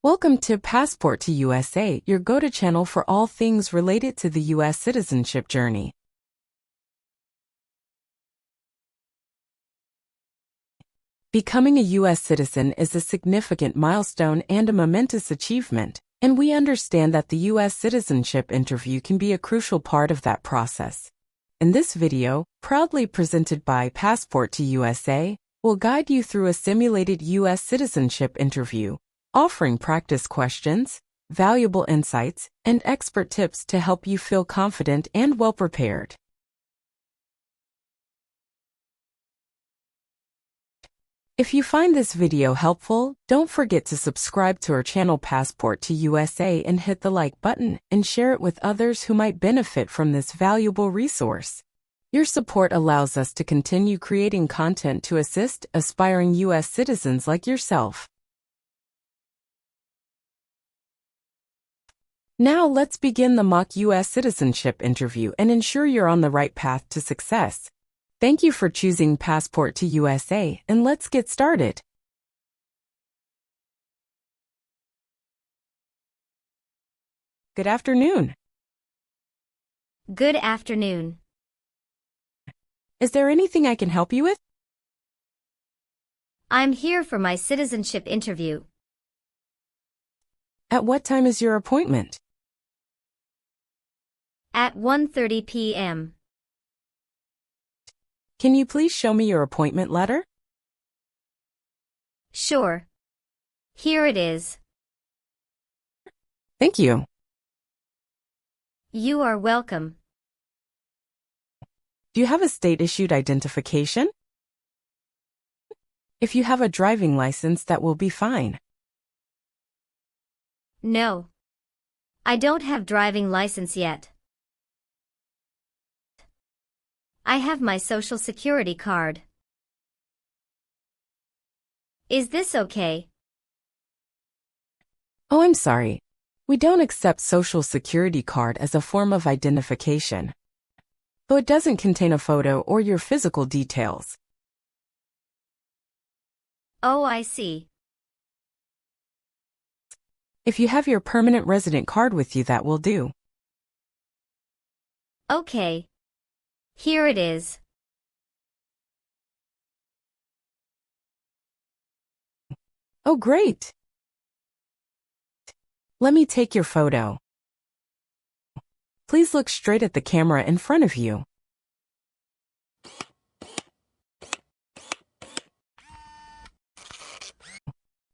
Welcome to Passport to USA, your go-to channel for all things related to the U.S. citizenship journey. Becoming a U.S. citizen is a significant milestone and a momentous achievement, and we understand that the U.S. citizenship interview can be a crucial part of that process. In this video, proudly presented by Passport to USA, we'll guide you through a simulated U.S. citizenship interview, offering practice questions, valuable insights, and expert tips to help you feel confident and well-prepared. If you find this video helpful, don't forget to subscribe to our channel Passport to USA and hit the like button and share it with others who might benefit from this valuable resource. Your support allows us to continue creating content to assist aspiring U.S. citizens like yourself. Now let's begin the mock U.S. citizenship interview and ensure you're on the right path to success. Thank you for choosing Passport to USA, and let's get started. Good afternoon. Good afternoon. Is there anything I can help you with? I'm here for my citizenship interview. At what time is your appointment? At 1:30 p.m. Can you please show me your appointment letter? Sure. Here it is. Thank you. You are welcome. Do you have a state-issued identification? If you have a driving license, that will be fine. No. I don't have driving license yet. I have my Social Security card. Is this okay? Oh, I'm sorry. We don't accept Social Security card as a form of identification, though it doesn't contain a photo or your physical details. Oh, I see. If you have your permanent resident card with you, that will do. Okay. Here it is. Oh, great. Let me take your photo. Please look straight at the camera in front of you.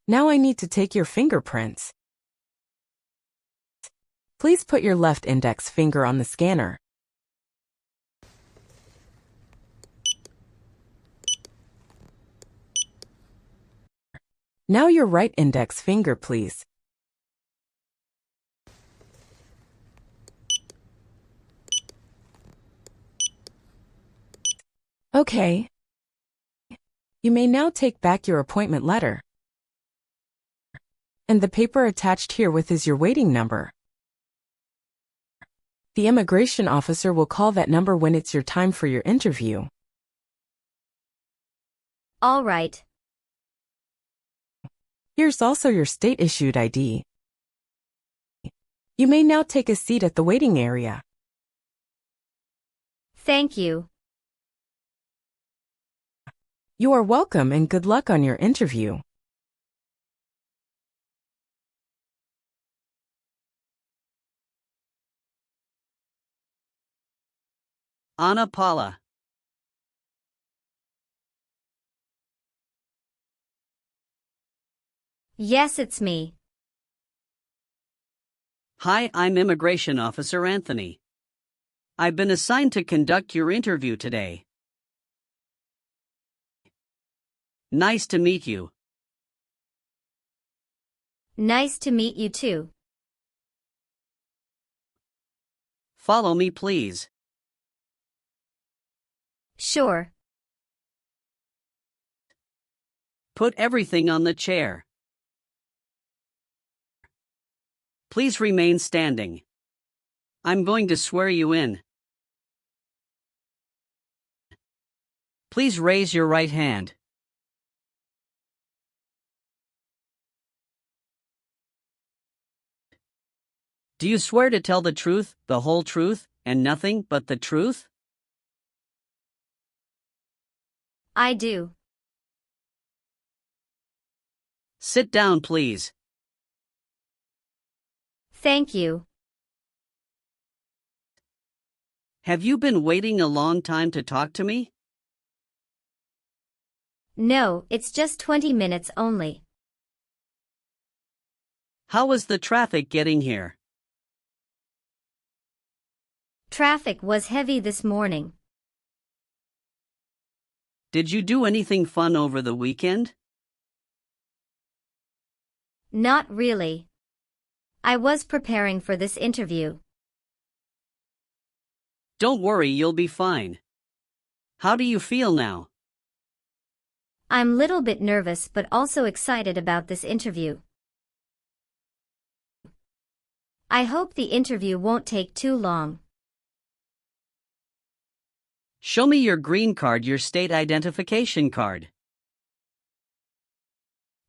Now I need to take your fingerprints. Please put your left index finger on the scanner. Now your right index finger, please. Okay. You may now take back your appointment letter. And the paper attached herewith is your waiting number. The immigration officer will call that number when it's your time for your interview. All right. Here's also your state-issued ID. You may now take a seat at the waiting area. Thank you. You are welcome and good luck on your interview. Ana Paula. Yes, it's me. Hi, I'm Immigration Officer Anthony. I've been assigned to conduct your interview today. Nice to meet you. Nice to meet you too. Follow me, please. Sure. Put everything on the chair. Please remain standing. I'm going to swear you in. Please raise your right hand. Do you swear to tell the truth, the whole truth, and nothing but the truth? I do. Sit down, please. Thank you. Have you been waiting a long time to talk to me? No, it's just 20 minutes only. How was the traffic getting here? Traffic was heavy this morning. Did you do anything fun over the weekend? Not really. I was preparing for this interview. Don't worry, you'll be fine. How do you feel now? I'm little bit nervous but also excited about this interview. I hope the interview won't take too long. Show me your green card, your state identification card.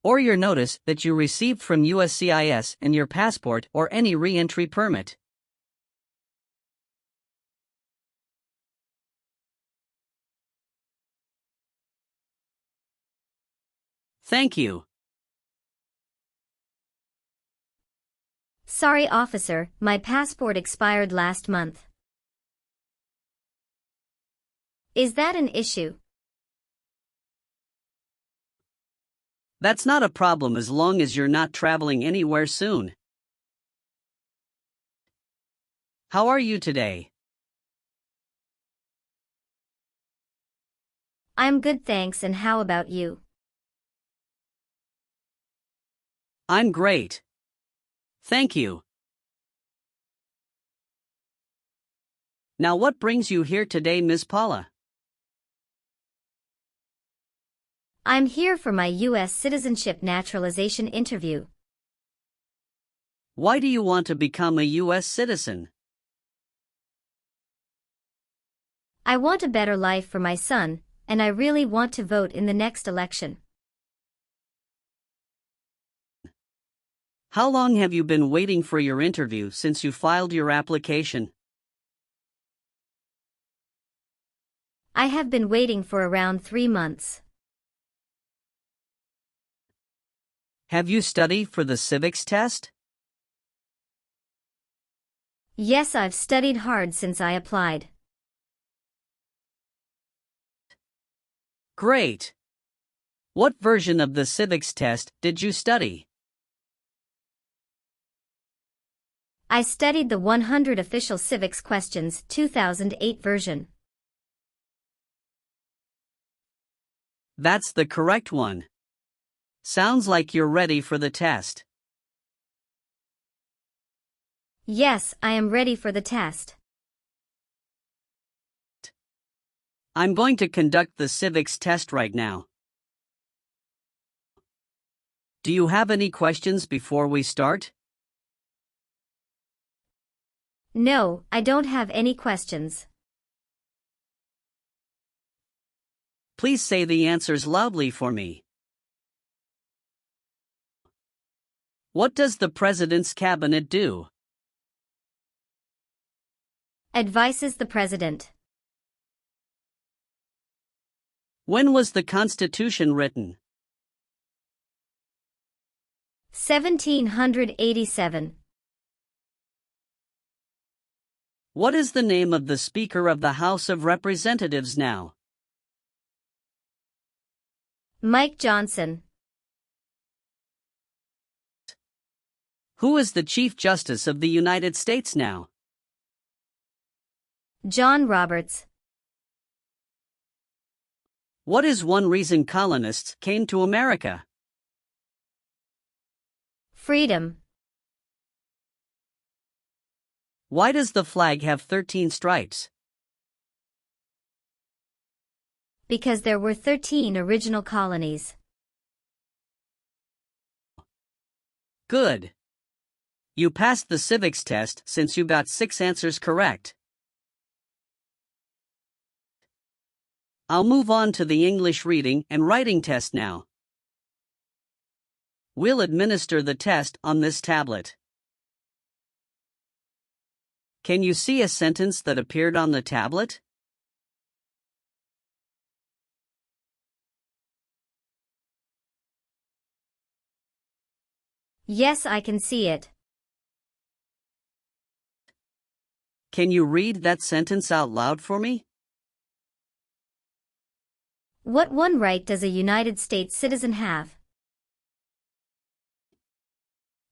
Or your notice that you received from USCIS and your passport or any re-entry permit. Thank you. Sorry, officer, my passport expired last month. Is that an issue? That's not a problem as long as you're not traveling anywhere soon. How are you today? I'm good, thanks, and how about you? I'm great. Thank you. Now what brings you here today, Miss Paula? I'm here for my U.S. Citizenship Naturalization interview. Why do you want to become a U.S. citizen? I want a better life for my son, and I really want to vote in the next election. How long have you been waiting for your interview since you filed your application? I have been waiting for around 3 months. Have you studied for the civics test? Yes, I've studied hard since I applied. Great. What version of the civics test did you study? I studied the 100 Official Civics Questions 2008 version. That's the correct one. Sounds like you're ready for the test. Yes, I am ready for the test. I'm going to conduct the civics test right now. Do you have any questions before we start? No, I don't have any questions. Please say the answers loudly for me. What does the President's Cabinet do? Advises the President. When was the Constitution written? 1787. What is the name of the Speaker of the House of Representatives now? Mike Johnson. Who is the Chief Justice of the United States now? John Roberts. What is one reason colonists came to America? Freedom. Why does the flag have 13 stripes? Because there were 13 original colonies. Good. You passed the civics test since you got 6 answers correct. I'll move on to the English reading and writing test now. We'll administer the test on this tablet. Can you see a sentence that appeared on the tablet? Yes, I can see it. Can you read that sentence out loud for me? What one right does a United States citizen have?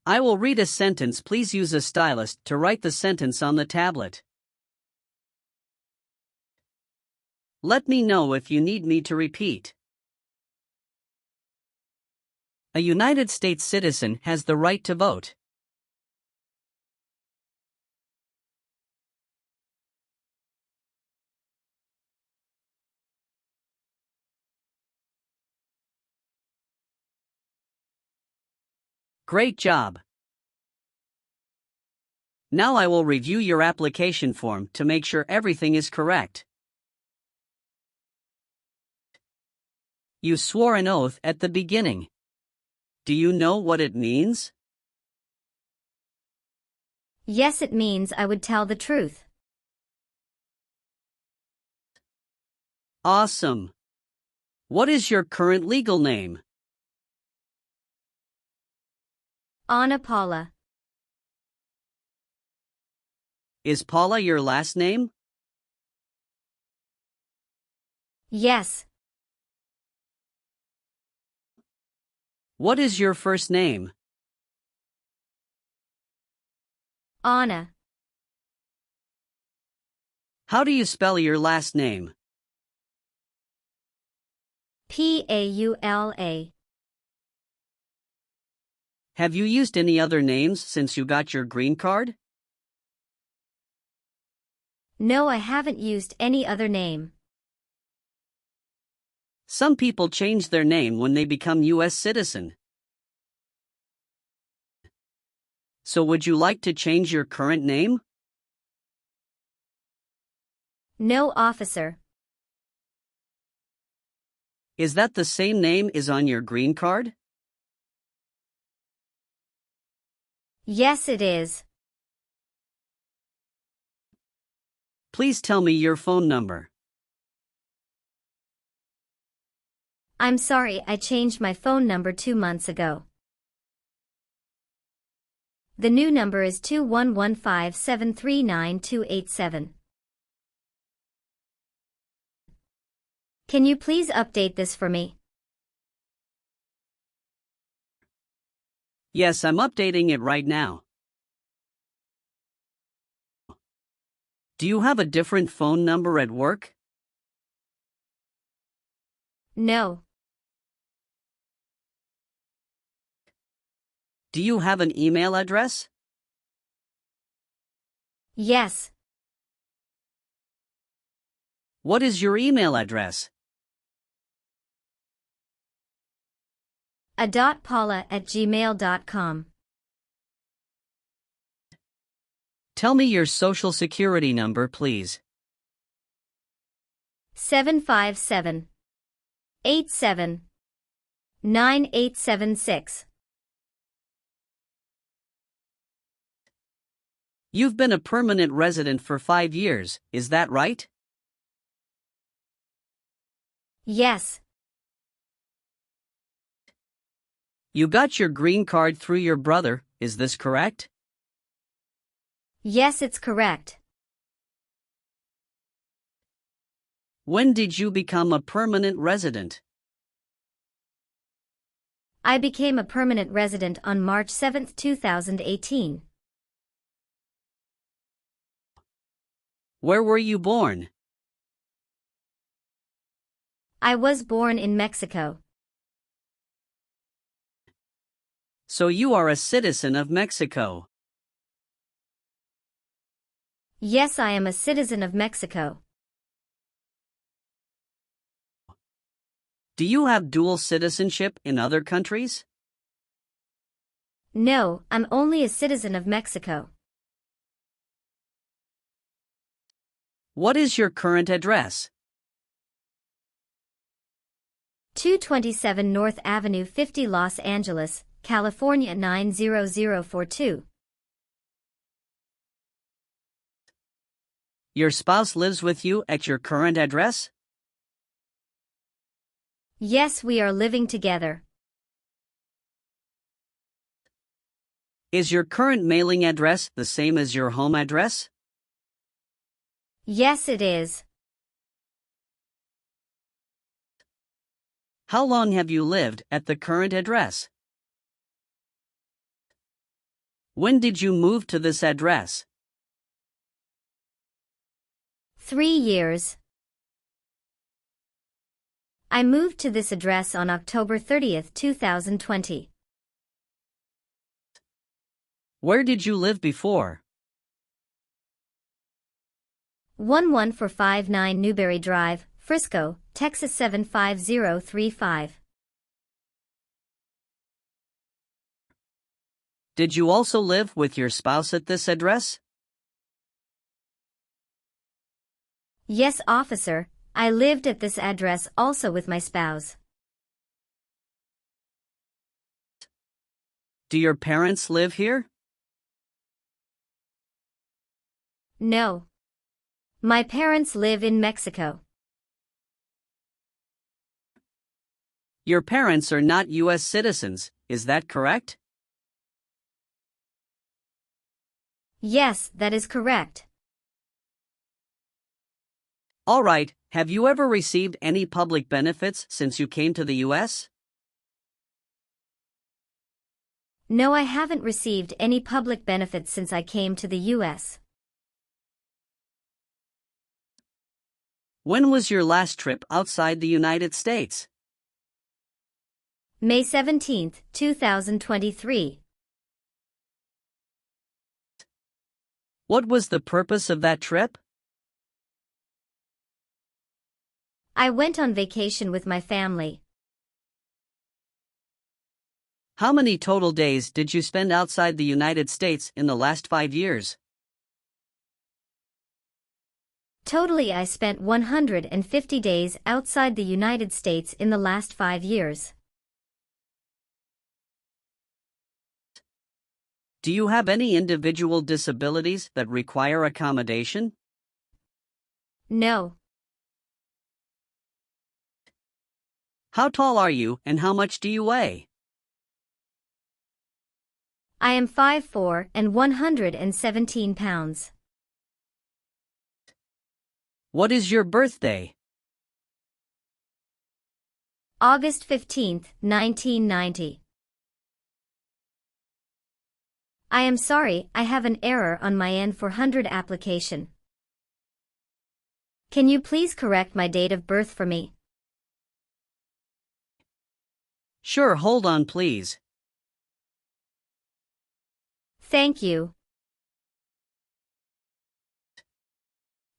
I will read a sentence. Please use a stylus to write the sentence on the tablet. Let me know if you need me to repeat. A United States citizen has the right to vote. Great job! Now I will review your application form to make sure everything is correct. You swore an oath at the beginning. Do you know what it means? Yes, it means I would tell the truth. Awesome! What is your current legal name? Anna Paula. Is Paula your last name? Yes. What is your first name? Anna. How do you spell your last name? Paula. Have you used any other names since you got your green card? No, I haven't used any other name. Some people change their name when they become U.S. citizen. So would you like to change your current name? No, officer. Is that the same name as on your green card? Yes, it is. Please tell me your phone number. I'm sorry, I changed my phone number 2 months ago. The new number is 2115739287. Can you please update this for me? Yes, I'm updating it right now. Do you have a different phone number at work? No. Do you have an email address? Yes. What is your email address? a.paula@gmail.com. Tell me your social security number, please. 757-87-9876. You've been a permanent resident for 5 years, is that right? Yes. You got your green card through your brother, is this correct? Yes, it's correct. When did you become a permanent resident? I became a permanent resident on March 7, 2018. Where were you born? I was born in Mexico. So you are a citizen of Mexico. Yes, I am a citizen of Mexico. Do you have dual citizenship in other countries? No, I'm only a citizen of Mexico. What is your current address? 227 North Avenue 50 Los Angeles, California 90042. Your spouse lives with you at your current address? Yes, we are living together. Is your current mailing address the same as your home address? Yes, it is. How long have you lived at the current address? When did you move to this address? 3 years. I moved to this address on October 30th, 2020. Where did you live before? 11459 Newberry Drive, Frisco, Texas 75035. Did you also live with your spouse at this address? Yes, officer, I lived at this address also with my spouse. Do your parents live here? No. My parents live in Mexico. Your parents are not U.S. citizens, is that correct? Yes, that is correct. All right, have you ever received any public benefits since you came to the U.S.? No, I haven't received any public benefits since I came to the U.S. When was your last trip outside the United States? May 17, 2023. What was the purpose of that trip? I went on vacation with my family. How many total days did you spend outside the United States in the last 5 years? Totally, I spent 150 days outside the United States in the last 5 years. Do you have any individual disabilities that require accommodation? No. How tall are you and how much do you weigh? I am 5'4" and 117 pounds. What is your birthday? August 15, 1990. I am sorry, I have an error on my N400 application. Can you please correct my date of birth for me? Sure, hold on please. Thank you.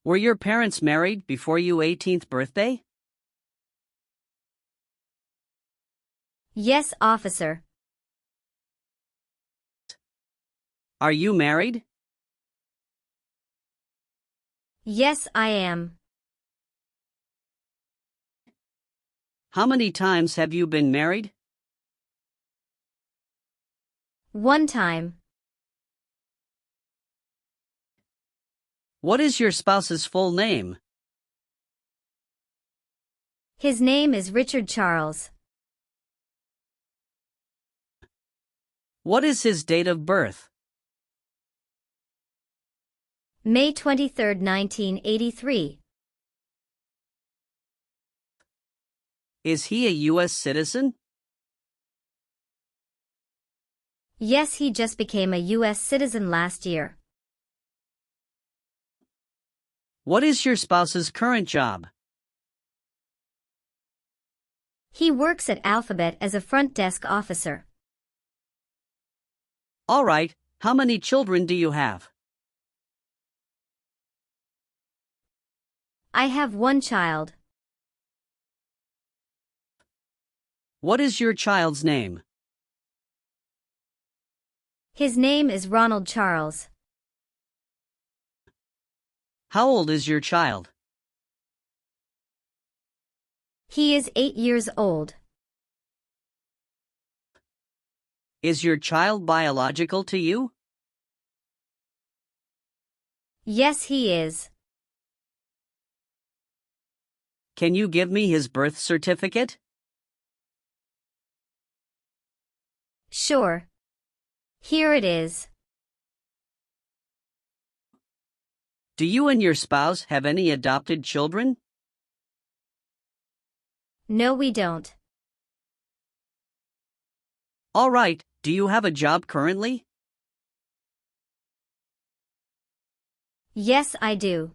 Were your parents married before your 18th birthday? Yes, officer. Are you married? Yes, I am. How many times have you been married? 1 time. What is your spouse's full name? His name is Richard Charles. What is his date of birth? May 23, 1983. Is he a U.S. citizen? Yes, he just became a U.S. citizen last year. What is your spouse's current job? He works at Alphabet as a front desk officer. All right, how many children do you have? I have 1 child. What is your child's name? His name is Ronald Charles. How old is your child? He is 8 years old. Is your child biological to you? Yes, he is. Can you give me his birth certificate? Sure. Here it is. Do you and your spouse have any adopted children? No, we don't. All right, do you have a job currently? Yes, I do.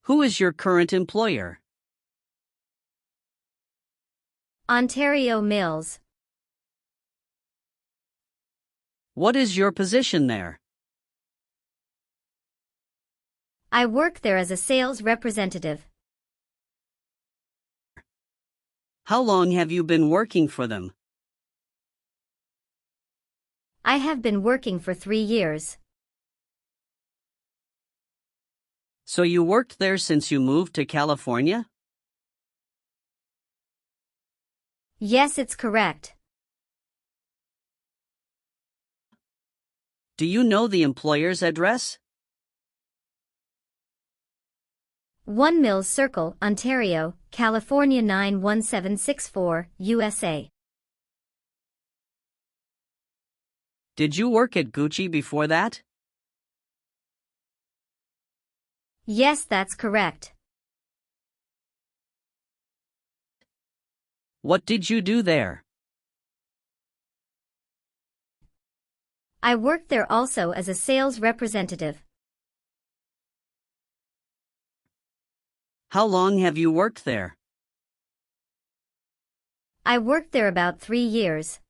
Who is your current employer? Ontario Mills. What is your position there? I work there as a sales representative. How long have you been working for them? I have been working for 3 years. So you worked there since you moved to California? Yes, it's correct. Do you know the employer's address? 1 Mills Circle, Ontario, California 91764, USA. Did you work at Gucci before that? Yes, that's correct. What did you do there? I worked there also as a sales representative. How long have you worked there? I worked there about 3 years.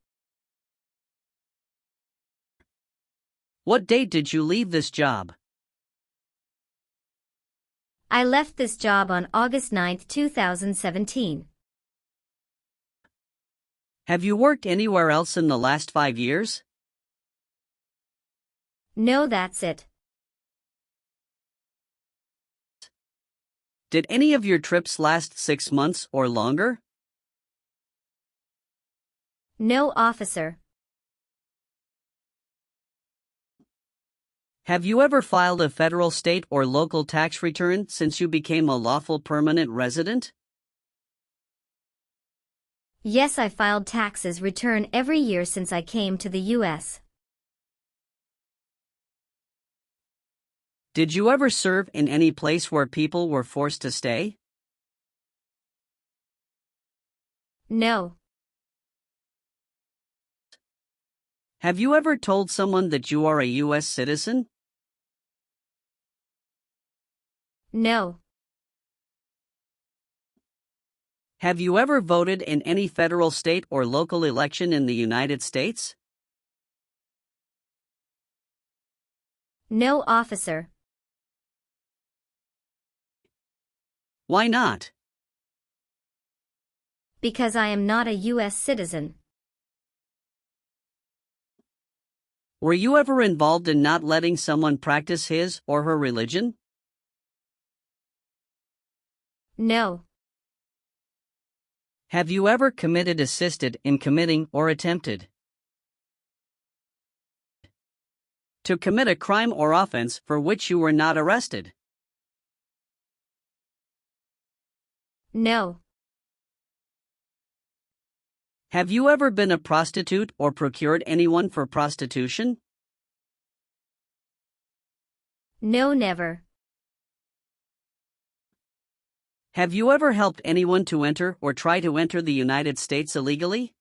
What date did you leave this job? I left this job on August 9, 2017. Have you worked anywhere else in the last 5 years? No, that's it. Did any of your trips last 6 months or longer? No, officer. Have you ever filed a federal, state, or local tax return since you became a lawful permanent resident? Yes, I filed taxes return every year since I came to the U.S. Did you ever serve in any place where people were forced to stay? No. Have you ever told someone that you are a U.S. citizen? No. Have you ever voted in any federal, state, or local election in the United States? No, officer. Why not? Because I am not a U.S. citizen. Were you ever involved in not letting someone practice his or her religion? No. Have you ever committed, assisted in committing, or attempted to commit a crime or offense for which you were not arrested? No. Have you ever been a prostitute or procured anyone for prostitution? No, never. Have you ever helped anyone to enter or try to enter the United States illegally?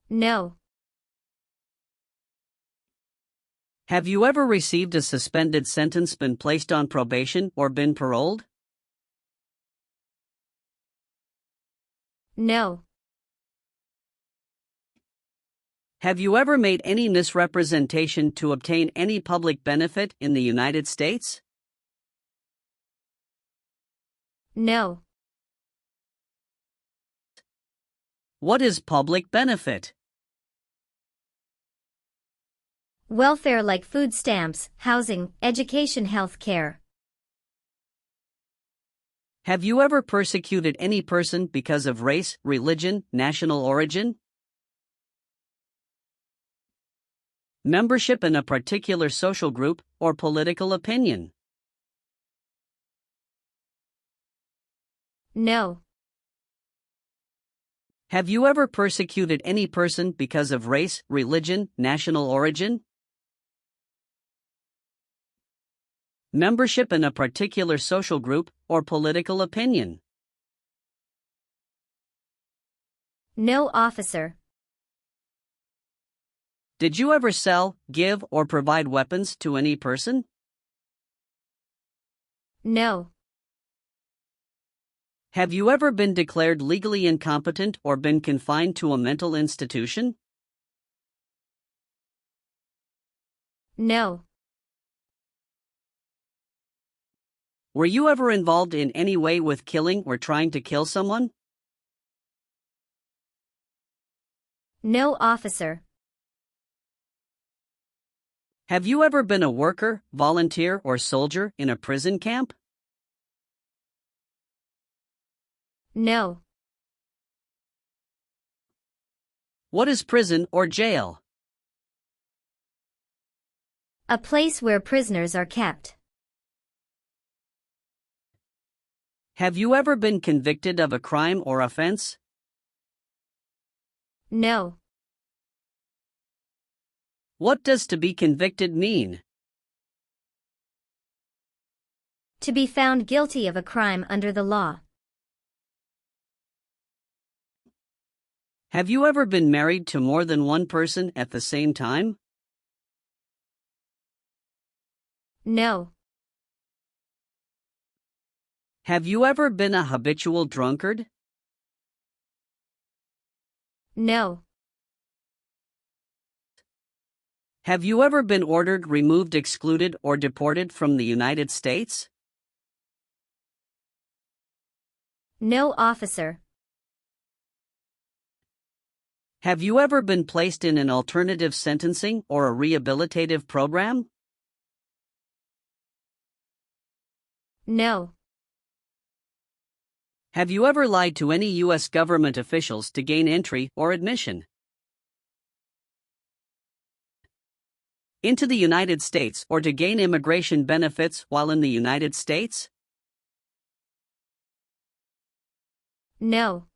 No. Have you ever received a suspended sentence, been placed on probation, or been paroled? No. Have you ever made any misrepresentation to obtain any public benefit in the United States? No. What is public benefit? Welfare like food stamps, housing, education, health care. Have you ever persecuted any person because of race, religion, national origin? Membership in a particular social group or political opinion. No. Have you ever persecuted any person because of race, religion, national origin? Membership in a particular social group or political opinion. No, officer. Did you ever sell, give, or provide weapons to any person? No. Have you ever been declared legally incompetent or been confined to a mental institution? No. Were you ever involved in any way with killing or trying to kill someone? No, officer. Have you ever been a worker, volunteer, or soldier in a prison camp? No. What is prison or jail? A place where prisoners are kept. Have you ever been convicted of a crime or offense? No. What does to be convicted mean? To be found guilty of a crime under the law. Have you ever been married to more than one person at the same time? No. Have you ever been a habitual drunkard? No. Have you ever been ordered, removed, excluded, or deported from the United States? No, officer. Have you ever been placed in an alternative sentencing or a rehabilitative program? No. Have you ever lied to any U.S. government officials to gain entry or admission into the United States or to gain immigration benefits while in the United States? No.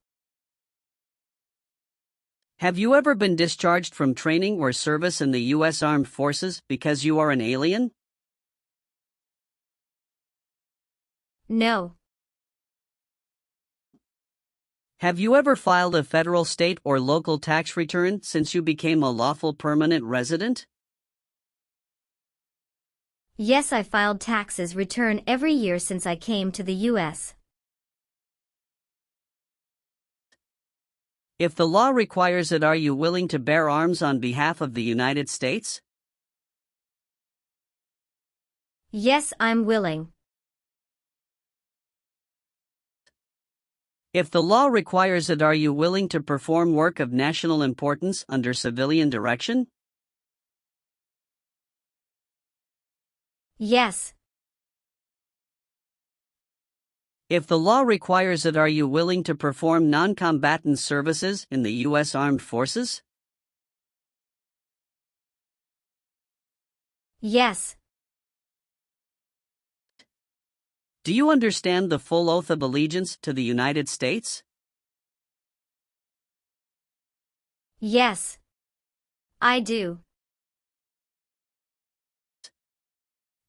Have you ever been discharged from training or service in the U.S. Armed Forces because you are an alien? No. Have you ever filed a federal, state, or local tax return since you became a lawful permanent resident? Yes, I filed taxes return every year since I came to the U.S. If the law requires it, are you willing to bear arms on behalf of the United States? Yes, I'm willing. If the law requires it, are you willing to perform work of national importance under civilian direction? Yes. If the law requires it, are you willing to perform non-combatant services in the U.S. Armed Forces? Yes. Do you understand the full oath of allegiance to the United States? Yes. I do.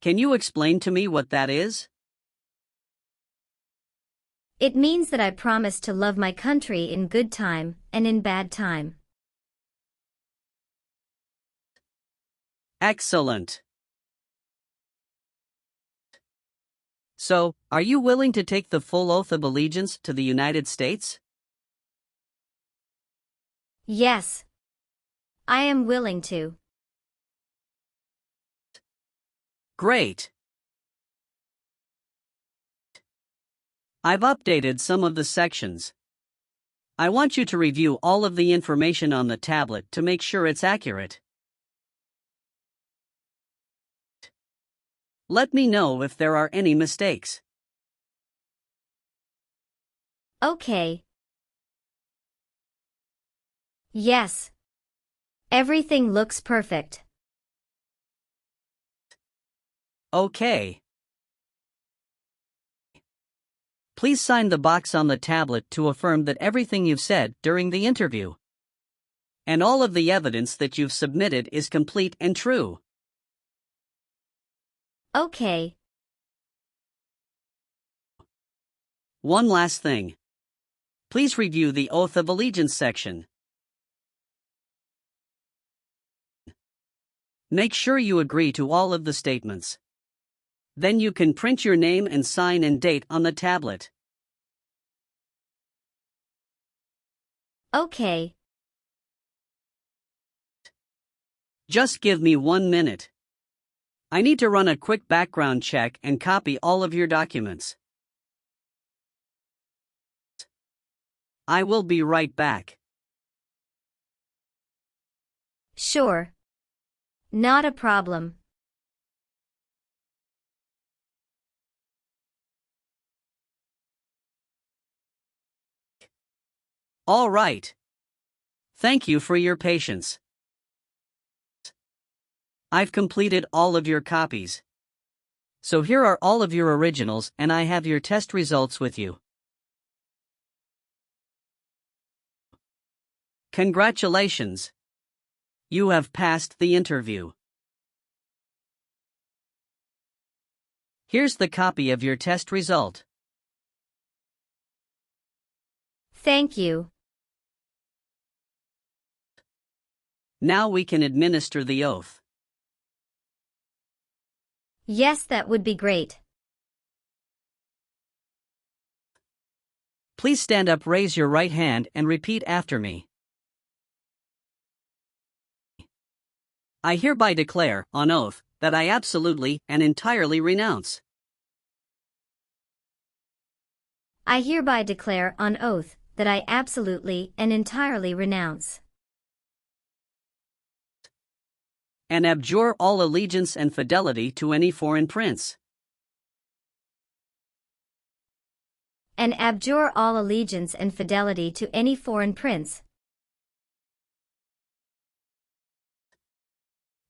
Can you explain to me what that is? It means that I promise to love my country in good time and in bad time. Excellent. So, are you willing to take the full oath of allegiance to the United States? Yes. I am willing to. Great. I've updated some of the sections. I want you to review all of the information on the tablet to make sure it's accurate. Let me know if there are any mistakes. Okay. Yes. Everything looks perfect. Okay. Please sign the box on the tablet to affirm that everything you've said during the interview and all of the evidence that you've submitted is complete and true. Okay. One last thing. Please review the Oath of Allegiance section. Make sure you agree to all of the statements. Then you can print your name and sign and date on the tablet. Okay. Just give me 1 minute. I need to run a quick background check and copy all of your documents. I will be right back. Sure. Not a problem. All right. Thank you for your patience. I've completed all of your copies. So here are all of your originals, and I have your test results with you. Congratulations! You have passed the interview. Here's the copy of your test result. Thank you. Now we can administer the oath. Yes, that would be great. Please stand up, raise your right hand, and repeat after me. I hereby declare, on oath, that I absolutely and entirely renounce. I hereby declare on oath that I absolutely and entirely renounce And abjure all allegiance and fidelity to any foreign prince. and abjure all allegiance and fidelity to any foreign prince,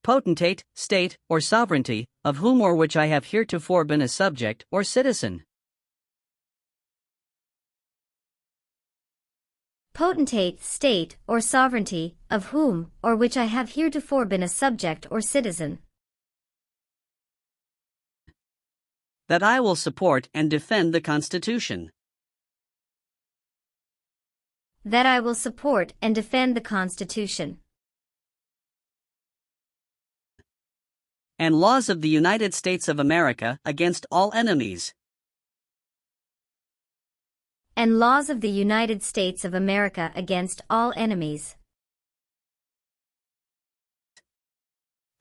potentate, state, or sovereignty, of whom or which I have heretofore been a subject or citizen. potentate, state, or sovereignty, of whom or which I have heretofore been a subject or citizen, That I will support and defend the Constitution that I will support and defend the Constitution and laws of the United States of America against all enemies, and laws of the United States of America against all enemies,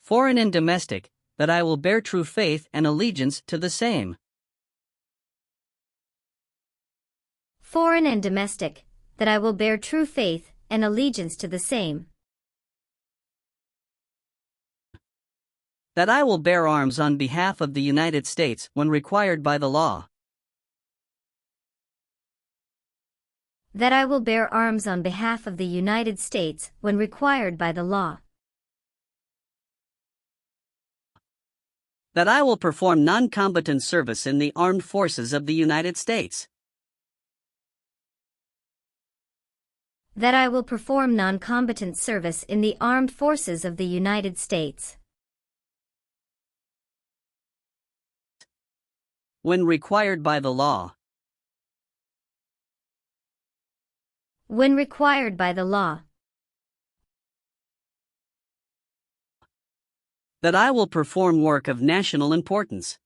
foreign and domestic, that I will bear true faith and allegiance to the same, foreign and domestic, that I will bear true faith and allegiance to the same, that I will bear arms on behalf of the United States when required by the law, that I will bear arms on behalf of the United States when required by the law, that I will perform non-combatant service in the armed forces of the United States, that I will perform non-combatant service in the armed forces of the United States, when required by the law, when required by the law, that I will perform work of national importance,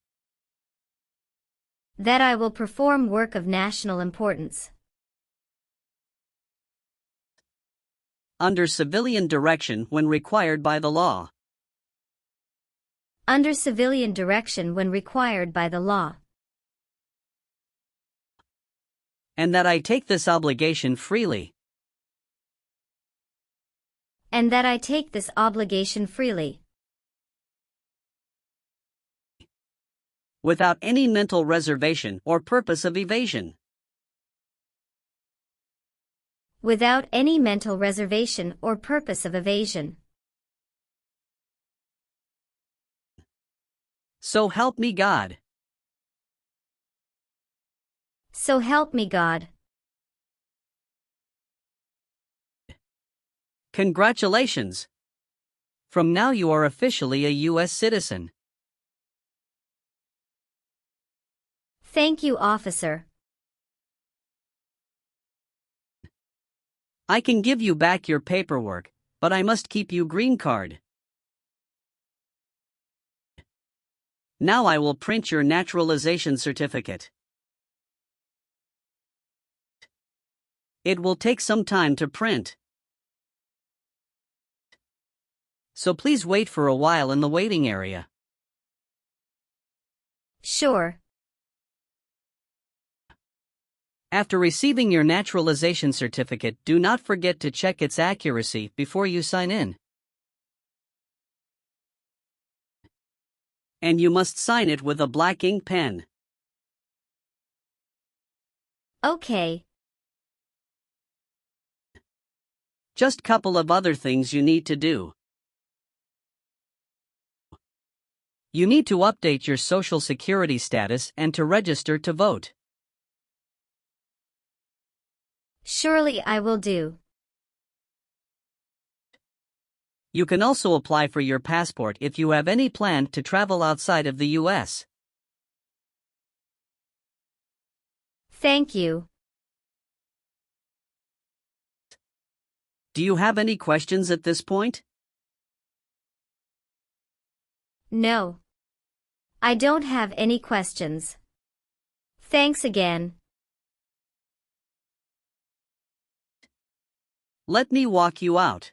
that I will perform work of national importance, under civilian direction when required by the law, under civilian direction when required by the law, and that I take this obligation freely, and that I take this obligation freely, without any mental reservation or purpose of evasion, without any mental reservation or purpose of evasion, So help me God. So help me God. Congratulations! From now you are officially a U.S. citizen. Thank you, officer. I can give you back your paperwork, but I must keep you green card. Now I will print your naturalization certificate. It will take some time to print. So please wait for a while in the waiting area. Sure. After receiving your naturalization certificate, do not forget to check its accuracy before you sign in. And you must sign it with a black ink pen. Okay. Just couple of other things you need to do. You need to update your social security status and to register to vote. Surely I will do. You can also apply for your passport if you have any plan to travel outside of the U.S. Thank you. Do you have any questions at this point? No. I don't have any questions. Thanks again. Let me walk you out.